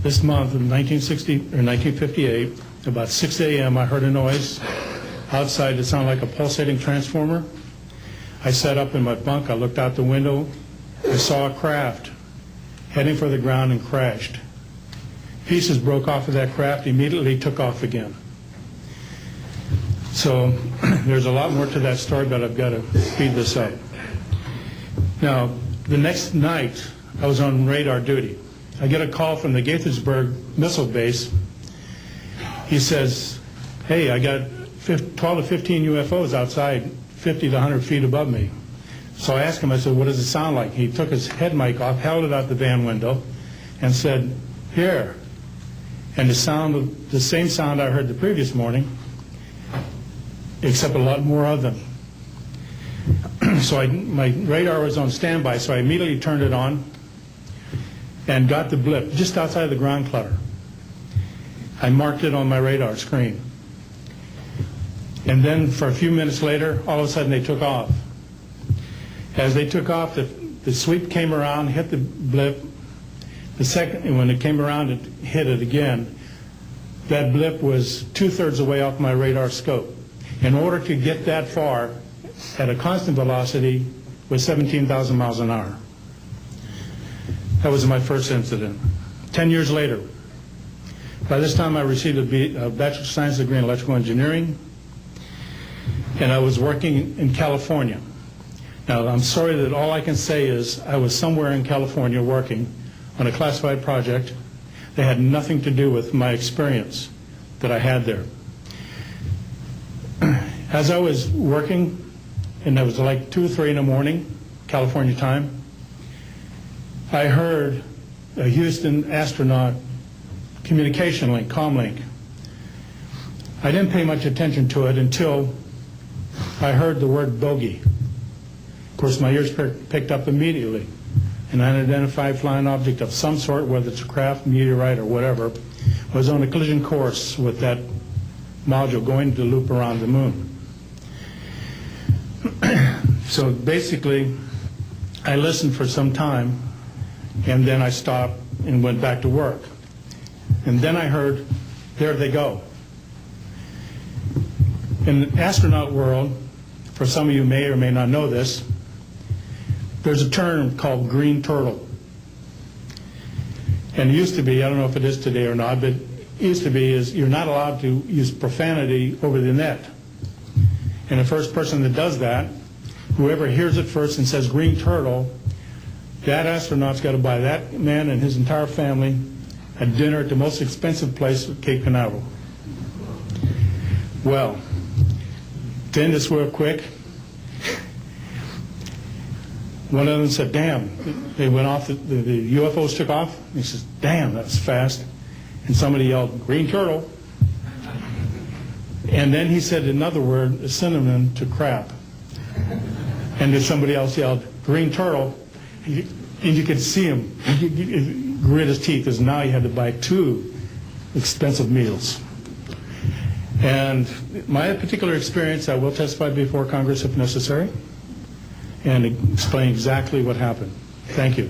This month in 1958, about 6 a.m., I heard a noise outside that sounded like a pulsating transformer. I sat up in my bunk, I looked out the window, I saw a craft heading for the ground and crashed. Pieces broke off of that craft, immediately took off again. So there's a lot more to that story, but I've got to speed this up. Now, the next night, I was on radar duty. I get a call from the Gaithersburg missile base. He says, hey, I got 12 to 15 UFOs outside, 50 to 100 feet above me. So I asked him, I said, what does it sound like? He took his head mic off, held it out the van window, and said, here. And the same sound I heard the previous morning, except a lot more of them. So my radar was on standby, so I immediately turned it on and got the blip just outside the ground clutter. I marked it on my radar screen. And then for a few minutes later, all of a sudden they took off. As they took off, the sweep came around, hit the blip. And when it came around, it hit it again. That blip was 2/3 away off my radar scope. In order to get that far at a constant velocity was 17,000 miles an hour. That was my first incident. 10 years later, by this time I received a Bachelor of Science degree in electrical engineering, and I was working in California. Now, I'm sorry that all I can say is I was somewhere in California working on a classified project that had nothing to do with my experience that I had there. As I was working, and it was like 2 or 3 in the morning, California time, I heard a Houston astronaut communication link, comlink. I didn't pay much attention to it until I heard the word bogey. Of course, my ears picked up immediately. An unidentified flying object of some sort, whether it's a craft, meteorite, or whatever, was on a collision course with that module going to loop around the moon. So basically, I listened for some time, and then I stopped and went back to work. And then I heard, there they go. In the astronaut world, for some of you may or may not know this, there's a term called green turtle. And it used to be, I don't know if it is today or not, but it used to be is you're not allowed to use profanity over the net. And the first person that does that, whoever hears it first and says green turtle, that astronaut's got to buy that man and his entire family a dinner at the most expensive place at Cape Canaveral. Well, to end this real quick, one of them said, damn, they went off, the UFOs took off. He says, damn, that's fast. And somebody yelled, green turtle. And then he said another word, a synonym to crap. And then somebody else yelled, green turtle. And you could see him grit his teeth, because now he had to buy 2 expensive meals. And my particular experience, I will testify before Congress if necessary, and explain exactly what happened. Thank you.